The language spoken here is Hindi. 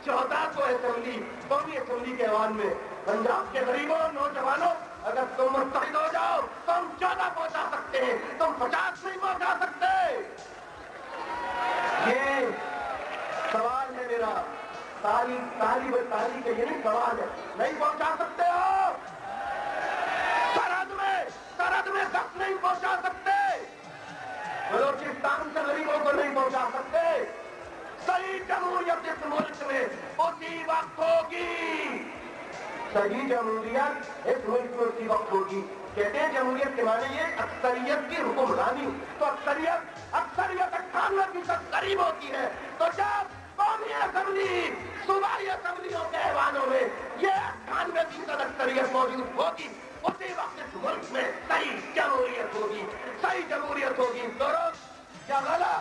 1400 असेंबली, कौमी असेंबली के ऐवान में पंजाब के गरीबों और नौजवानों, अगर तुम मुत्तहिद हो जाओ तो हम 14 पहुंचा सकते हैं, तुम 50 नहीं पहुंचा सकते। ये सवाल है मेरा, ताली के ये नहीं सवाल है, नहीं पहुंचा सकते हो। सरहद में तक नहीं पहुंचा सकते, बलोचिस्तान से गरीबों को नहीं पहुंचा सकते। सही जमहूरियत इस मुल्क में उसी वक्त होगी, सही जमहूरियत इस मुल्क में उसी वक्त होगी। कहते हैं जमहूरियत के माने ये अक्सरियत की हुक्मरानी, तो अक्सरियत 98% करीब होती है। तो जब कौमी असेंबली, सूबाई असेंबलियों के ऐवानों में ये 98% अक्सरियत मौजूद होगी, उसी वक्त इस मुल्क में सही जमहूरियत होगी, सही जमहूरियत होगी। दुरुस्त या गलत?